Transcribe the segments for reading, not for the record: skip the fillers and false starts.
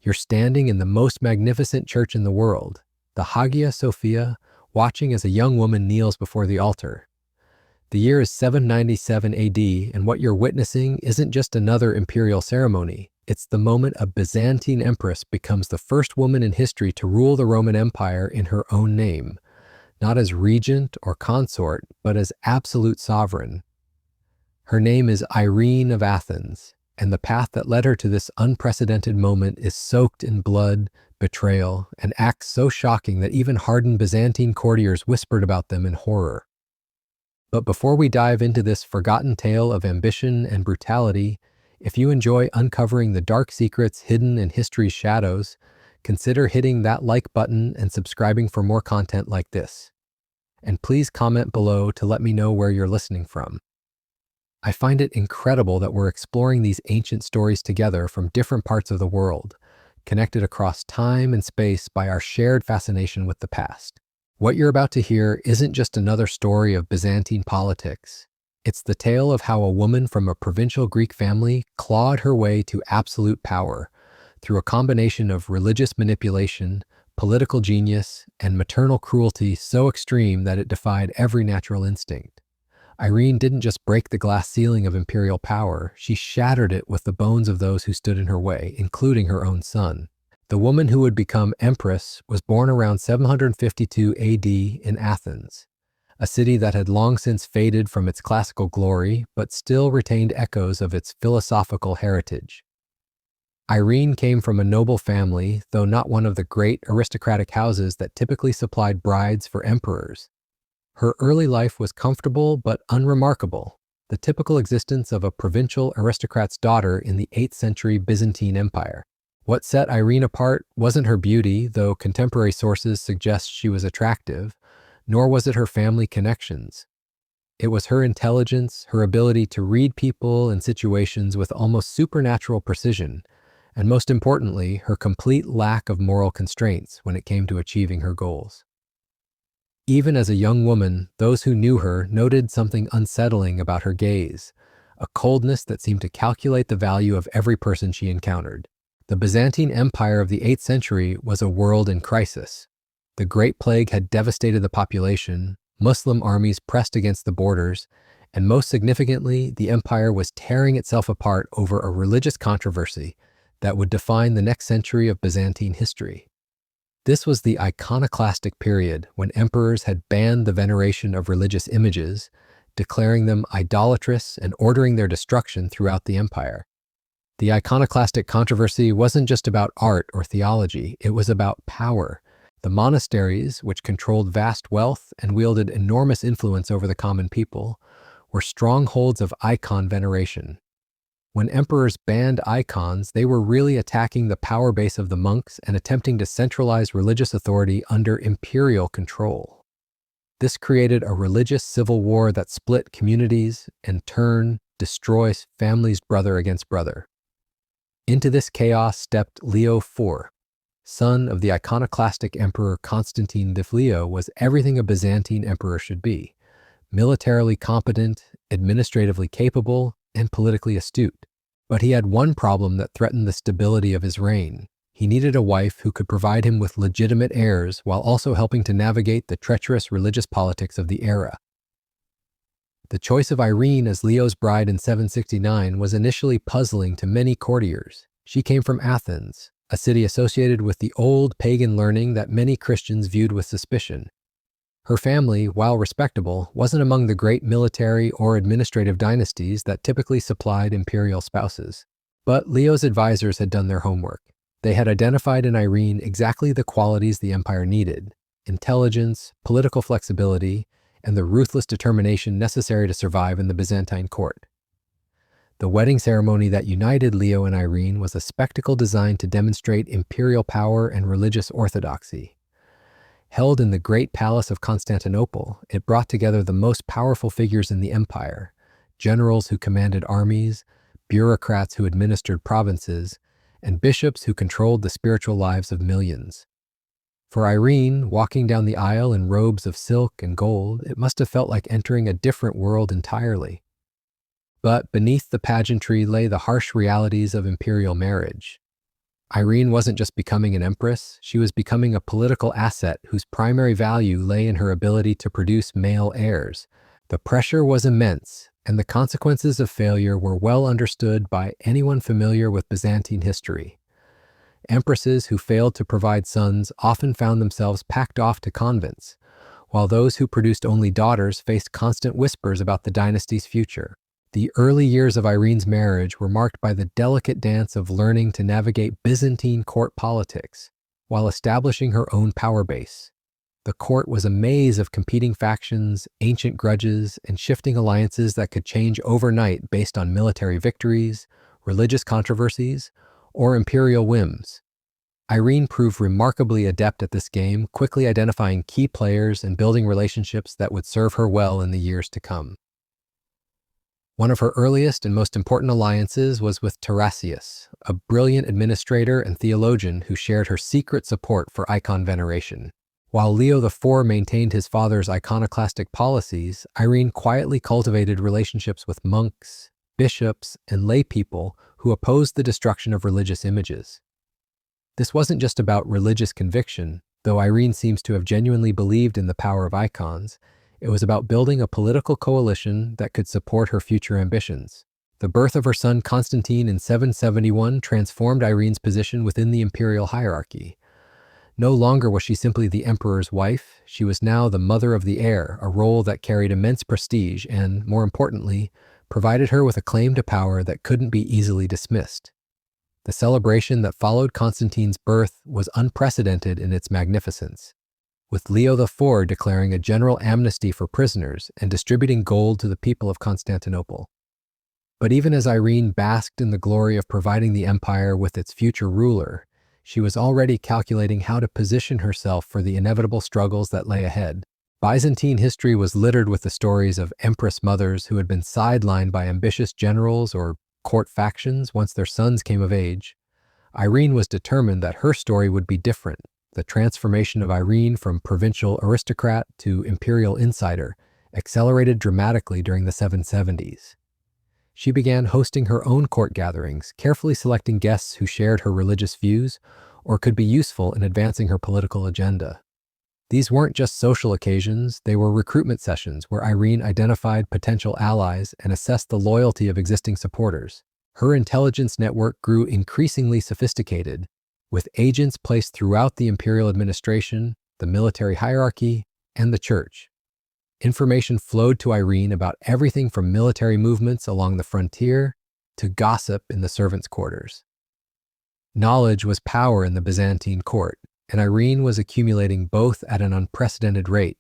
You're standing in the most magnificent church in the world, the Hagia Sophia, watching as a young woman kneels before the altar. The year is 797 AD, and what you're witnessing isn't just another imperial ceremony. It's the moment a Byzantine empress becomes the first woman in history to rule the Roman Empire in her own name, not as regent or consort, but as absolute sovereign. Her name is Irene of Athens, and the path that led her to this unprecedented moment is soaked in blood, betrayal, and acts so shocking that even hardened Byzantine courtiers whispered about them in horror. But before we dive into this forgotten tale of ambition and brutality, if you enjoy uncovering the dark secrets hidden in history's shadows, consider hitting that like button and subscribing for more content like this. And please comment below to let me know where you're listening from. I find it incredible that we're exploring these ancient stories together from different parts of the world, connected across time and space by our shared fascination with the past. What you're about to hear isn't just another story of Byzantine politics. It's the tale of how a woman from a provincial Greek family clawed her way to absolute power through a combination of religious manipulation, political genius, and maternal cruelty so extreme that it defied every natural instinct. Irene didn't just break the glass ceiling of imperial power, she shattered it with the bones of those who stood in her way, including her own son. The woman who would become empress was born around 752 AD in Athens, a city that had long since faded from its classical glory but still retained echoes of its philosophical heritage. Irene came from a noble family, though not one of the great aristocratic houses that typically supplied brides for emperors. Her early life was comfortable but unremarkable, the typical existence of a provincial aristocrat's daughter in the 8th century Byzantine Empire. What set Irene apart wasn't her beauty, though contemporary sources suggest she was attractive, nor was it her family connections. It was her intelligence, her ability to read people and situations with almost supernatural precision, and most importantly, her complete lack of moral constraints when it came to achieving her goals. Even as a young woman, those who knew her noted something unsettling about her gaze, a coldness that seemed to calculate the value of every person she encountered. The Byzantine Empire of the 8th century was a world in crisis. The Great Plague had devastated the population, Muslim armies pressed against the borders, and most significantly, the empire was tearing itself apart over a religious controversy that would define the next century of Byzantine history. This was the iconoclastic period when emperors had banned the veneration of religious images, declaring them idolatrous and ordering their destruction throughout the empire. The iconoclastic controversy wasn't just about art or theology, it was about power. The monasteries, which controlled vast wealth and wielded enormous influence over the common people, were strongholds of icon veneration. When emperors banned icons, they were really attacking the power base of the monks and attempting to centralize religious authority under imperial control. This created a religious civil war that split communities and turned, destroys families brother against brother. Into this chaos stepped Leo IV. Son of the iconoclastic emperor Constantine V. Leo was everything a Byzantine emperor should be: militarily competent, administratively capable, and politically astute. But he had one problem that threatened the stability of his reign. He needed a wife who could provide him with legitimate heirs while also helping to navigate the treacherous religious politics of the era. The choice of Irene as Leo's bride in 769 was initially puzzling to many courtiers. She came from Athens, a city associated with the old pagan learning that many Christians viewed with suspicion. Her family, while respectable, wasn't among the great military or administrative dynasties that typically supplied imperial spouses. But Leo's advisors had done their homework. They had identified in Irene exactly the qualities the empire needed: intelligence, political flexibility, and the ruthless determination necessary to survive in the Byzantine court. The wedding ceremony that united Leo and Irene was a spectacle designed to demonstrate imperial power and religious orthodoxy. Held in the Great Palace of Constantinople, it brought together the most powerful figures in the empire: generals who commanded armies, bureaucrats who administered provinces, and bishops who controlled the spiritual lives of millions. For Irene, walking down the aisle in robes of silk and gold, it must have felt like entering a different world entirely. But beneath the pageantry lay the harsh realities of imperial marriage. Irene wasn't just becoming an empress, she was becoming a political asset whose primary value lay in her ability to produce male heirs. The pressure was immense, and the consequences of failure were well understood by anyone familiar with Byzantine history. Empresses who failed to provide sons often found themselves packed off to convents, while those who produced only daughters faced constant whispers about the dynasty's future. The early years of Irene's marriage were marked by the delicate dance of learning to navigate Byzantine court politics while establishing her own power base. The court was a maze of competing factions, ancient grudges, and shifting alliances that could change overnight based on military victories, religious controversies, or imperial whims. Irene proved remarkably adept at this game, quickly identifying key players and building relationships that would serve her well in the years to come. One of her earliest and most important alliances was with Tarasius, a brilliant administrator and theologian who shared her secret support for icon veneration. While Leo IV maintained his father's iconoclastic policies, Irene quietly cultivated relationships with monks, bishops, and laypeople who opposed the destruction of religious images. This wasn't just about religious conviction, though Irene seems to have genuinely believed in the power of icons. It was about building a political coalition that could support her future ambitions. The birth of her son Constantine in 771 transformed Irene's position within the imperial hierarchy. No longer was she simply the emperor's wife, she was now the mother of the heir, a role that carried immense prestige and, more importantly, provided her with a claim to power that couldn't be easily dismissed. The celebration that followed Constantine's birth was unprecedented in its magnificence, with Leo IV declaring a general amnesty for prisoners and distributing gold to the people of Constantinople. But even as Irene basked in the glory of providing the empire with its future ruler, she was already calculating how to position herself for the inevitable struggles that lay ahead. Byzantine history was littered with the stories of empress mothers who had been sidelined by ambitious generals or court factions once their sons came of age. Irene was determined that her story would be different. The transformation of Irene from provincial aristocrat to imperial insider accelerated dramatically during the 770s. She began hosting her own court gatherings, carefully selecting guests who shared her religious views or could be useful in advancing her political agenda. These weren't just social occasions, they were recruitment sessions where Irene identified potential allies and assessed the loyalty of existing supporters. Her intelligence network grew increasingly sophisticated, with agents placed throughout the imperial administration, the military hierarchy, and the church. Information flowed to Irene about everything from military movements along the frontier to gossip in the servants' quarters. Knowledge was power in the Byzantine court, and Irene was accumulating both at an unprecedented rate.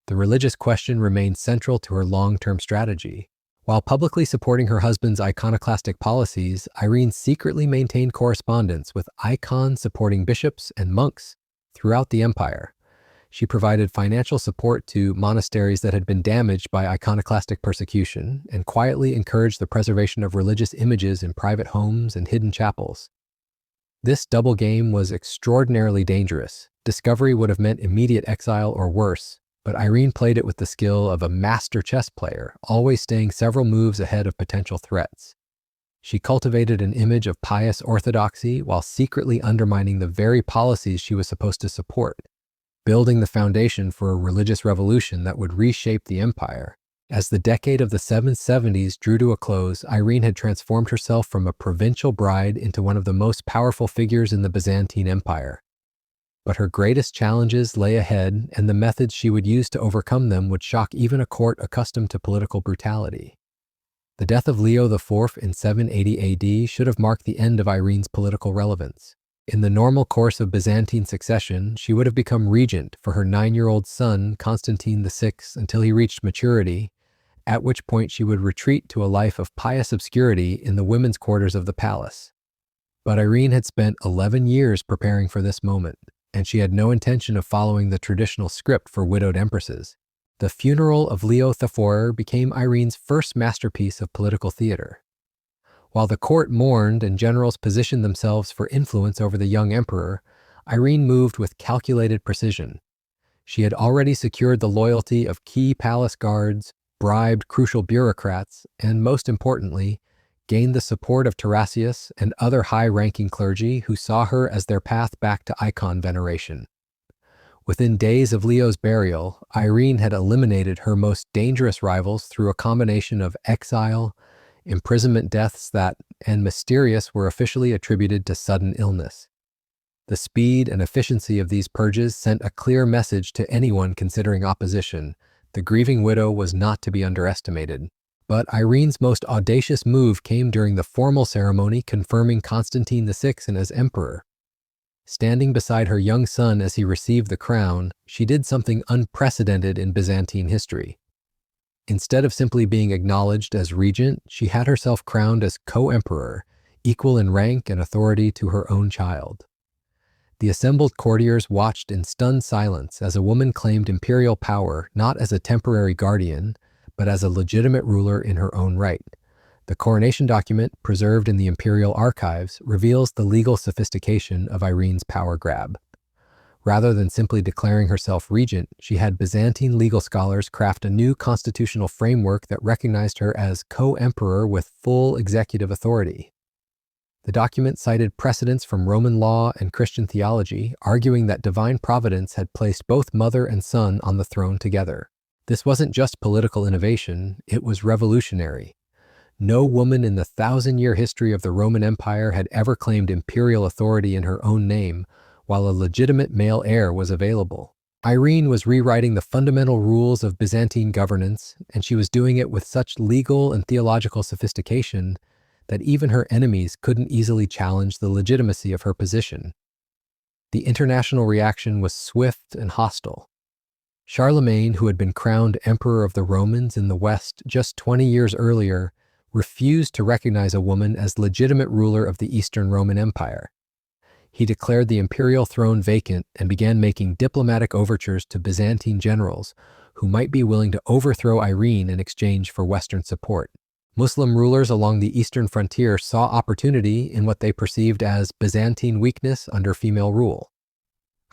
The religious question remained central to her long-term strategy. While publicly supporting her husband's iconoclastic policies, Irene secretly maintained correspondence with icons supporting bishops and monks throughout the empire. She provided financial support to monasteries that had been damaged by iconoclastic persecution and quietly encouraged the preservation of religious images in private homes and hidden chapels. This double game was extraordinarily dangerous. Discovery would have meant immediate exile or worse, but Irene played it with the skill of a master chess player, always staying several moves ahead of potential threats. She cultivated an image of pious orthodoxy while secretly undermining the very policies she was supposed to support, building the foundation for a religious revolution that would reshape the empire. As the decade of the 770s drew to a close, Irene had transformed herself from a provincial bride into one of the most powerful figures in the Byzantine Empire. But her greatest challenges lay ahead, and the methods she would use to overcome them would shock even a court accustomed to political brutality. The death of Leo IV in 780 AD should have marked the end of Irene's political relevance. In the normal course of Byzantine succession, she would have become regent for her 9-year-old son, Constantine VI, until he reached maturity, at which point she would retreat to a life of pious obscurity in the women's quarters of the palace. But Irene had spent 11 years preparing for this moment, and she had no intention of following the traditional script for widowed empresses. The funeral of Leo IV became Irene's first masterpiece of political theater. While the court mourned and generals positioned themselves for influence over the young emperor, Irene moved with calculated precision. She had already secured the loyalty of key palace guards, bribed crucial bureaucrats, and most importantly, gained the support of Tarasius and other high-ranking clergy who saw her as their path back to icon veneration. Within days of Leo's burial, Irene had eliminated her most dangerous rivals through a combination of exile, imprisonment deaths and mysterious were officially attributed to sudden illness. The speed and efficiency of these purges sent a clear message to anyone considering opposition. The grieving widow was not to be underestimated. But Irene's most audacious move came during the formal ceremony confirming Constantine VI as emperor. Standing beside her young son as he received the crown, she did something unprecedented in Byzantine history. Instead of simply being acknowledged as regent, she had herself crowned as co-emperor, equal in rank and authority to her own child. The assembled courtiers watched in stunned silence as a woman claimed imperial power not as a temporary guardian, but as a legitimate ruler in her own right. The coronation document, preserved in the imperial archives, reveals the legal sophistication of Irene's power grab. Rather than simply declaring herself regent, she had Byzantine legal scholars craft a new constitutional framework that recognized her as co-emperor with full executive authority. The document cited precedents from Roman law and Christian theology, arguing that divine providence had placed both mother and son on the throne together. This wasn't just political innovation, it was revolutionary. No woman in the 1,000-year history of the Roman Empire had ever claimed imperial authority in her own name, while a legitimate male heir was available. Irene was rewriting the fundamental rules of Byzantine governance, and she was doing it with such legal and theological sophistication that even her enemies couldn't easily challenge the legitimacy of her position. The international reaction was swift and hostile. Charlemagne, who had been crowned emperor of the Romans in the West just 20 years earlier, refused to recognize a woman as legitimate ruler of the Eastern Roman Empire. He declared the imperial throne vacant and began making diplomatic overtures to Byzantine generals who might be willing to overthrow Irene in exchange for Western support. Muslim rulers along the eastern frontier saw opportunity in what they perceived as Byzantine weakness under female rule.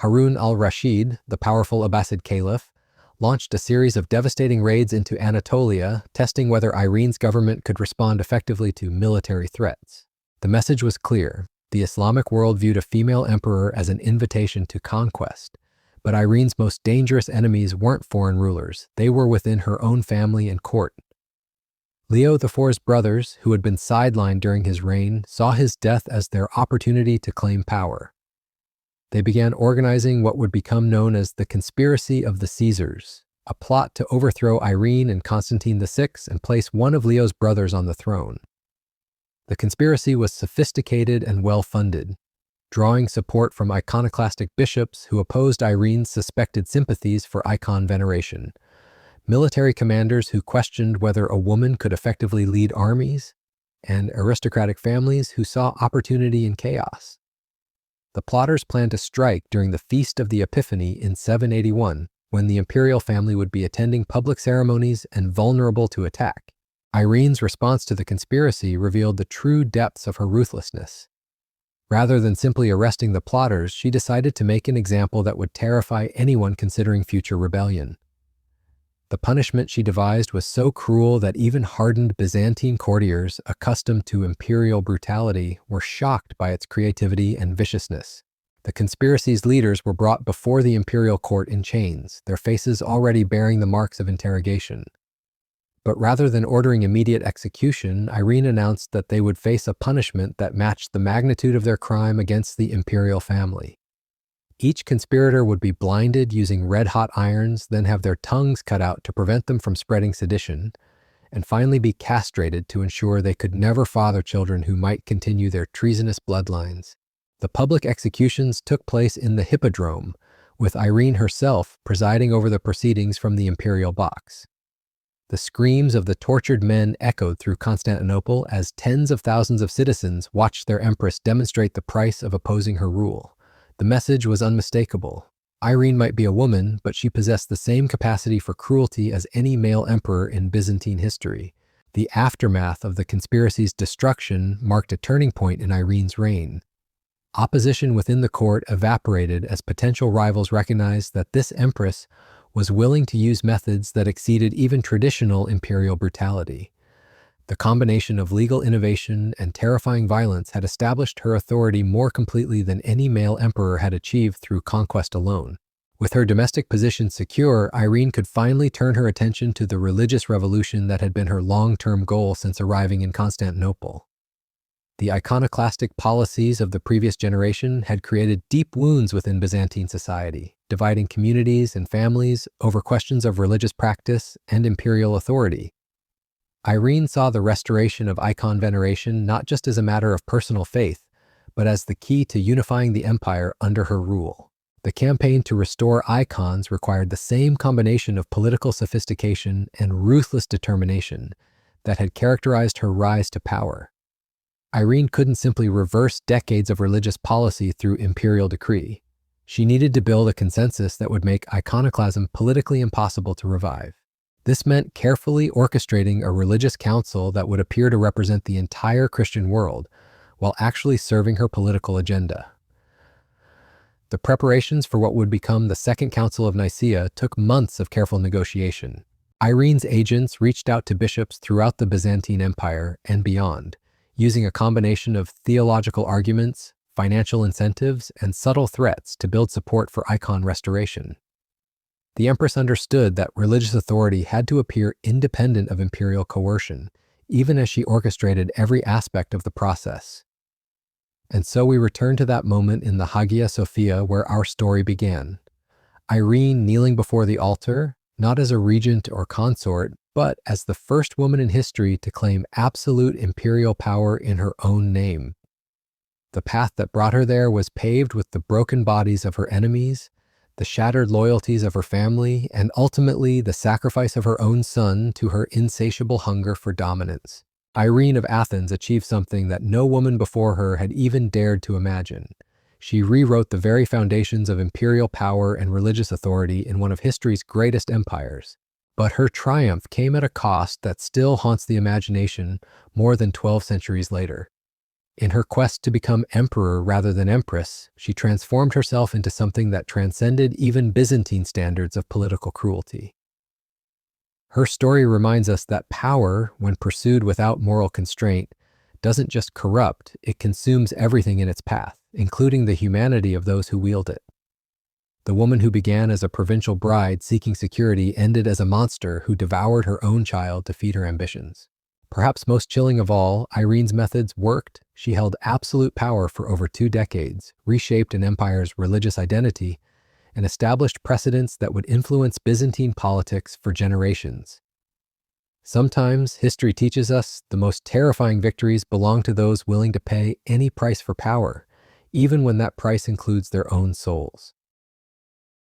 Harun al-Rashid, the powerful Abbasid caliph, launched a series of devastating raids into Anatolia, testing whether Irene's government could respond effectively to military threats. The message was clear. The Islamic world viewed a female emperor as an invitation to conquest. But Irene's most dangerous enemies weren't foreign rulers. They were within her own family and court. Leo IV's brothers, who had been sidelined during his reign, saw his death as their opportunity to claim power. They began organizing what would become known as the Conspiracy of the Caesars, a plot to overthrow Irene and Constantine VI and place one of Leo's brothers on the throne. The conspiracy was sophisticated and well-funded, drawing support from iconoclastic bishops who opposed Irene's suspected sympathies for icon veneration, military commanders who questioned whether a woman could effectively lead armies, and aristocratic families who saw opportunity in chaos. The plotters planned to strike during the Feast of the Epiphany in 781, when the imperial family would be attending public ceremonies and vulnerable to attack. Irene's response to the conspiracy revealed the true depths of her ruthlessness. Rather than simply arresting the plotters, she decided to make an example that would terrify anyone considering future rebellion. The punishment she devised was so cruel that even hardened Byzantine courtiers, accustomed to imperial brutality, were shocked by its creativity and viciousness. The conspiracy's leaders were brought before the imperial court in chains, their faces already bearing the marks of interrogation. But rather than ordering immediate execution, Irene announced that they would face a punishment that matched the magnitude of their crime against the imperial family. Each conspirator would be blinded using red-hot irons, then have their tongues cut out to prevent them from spreading sedition, and finally be castrated to ensure they could never father children who might continue their treasonous bloodlines. The public executions took place in the Hippodrome, with Irene herself presiding over the proceedings from the imperial box. The screams of the tortured men echoed through Constantinople as tens of thousands of citizens watched their empress demonstrate the price of opposing her rule. The message was unmistakable. Irene might be a woman, but she possessed the same capacity for cruelty as any male emperor in Byzantine history. The aftermath of the conspiracy's destruction marked a turning point in Irene's reign. Opposition within the court evaporated as potential rivals recognized that this empress was willing to use methods that exceeded even traditional imperial brutality. The combination of legal innovation and terrifying violence had established her authority more completely than any male emperor had achieved through conquest alone. With her domestic position secure, Irene could finally turn her attention to the religious revolution that had been her long-term goal since arriving in Constantinople. The iconoclastic policies of the previous generation had created deep wounds within Byzantine society, dividing communities and families over questions of religious practice and imperial authority. Irene saw the restoration of icon veneration not just as a matter of personal faith, but as the key to unifying the empire under her rule. The campaign to restore icons required the same combination of political sophistication and ruthless determination that had characterized her rise to power. Irene couldn't simply reverse decades of religious policy through imperial decree. She needed to build a consensus that would make iconoclasm politically impossible to revive. This meant carefully orchestrating a religious council that would appear to represent the entire Christian world, while actually serving her political agenda. The preparations for what would become the Second Council of Nicaea took months of careful negotiation. Irene's agents reached out to bishops throughout the Byzantine Empire and beyond, using a combination of theological arguments, financial incentives, and subtle threats to build support for icon restoration. The empress understood that religious authority had to appear independent of imperial coercion, even as she orchestrated every aspect of the process. And so we return to that moment in the Hagia Sophia where our story began. Irene kneeling before the altar, not as a regent or consort, but as the first woman in history to claim absolute imperial power in her own name. The path that brought her there was paved with the broken bodies of her enemies, the shattered loyalties of her family, and ultimately the sacrifice of her own son to her insatiable hunger for dominance. Irene of Athens achieved something that no woman before her had even dared to imagine. She rewrote the very foundations of imperial power and religious authority in one of history's greatest empires. But her triumph came at a cost that still haunts the imagination more than 12 centuries later. In her quest to become emperor rather than empress, she transformed herself into something that transcended even Byzantine standards of political cruelty. Her story reminds us that power, when pursued without moral constraint, doesn't just corrupt, it consumes everything in its path, including the humanity of those who wield it. The woman who began as a provincial bride seeking security ended as a monster who devoured her own child to feed her ambitions. Perhaps most chilling of all, Irene's methods worked. She held absolute power for over 2 decades, reshaped an empire's religious identity, and established precedents that would influence Byzantine politics for generations. Sometimes, history teaches us the most terrifying victories belong to those willing to pay any price for power, even when that price includes their own souls.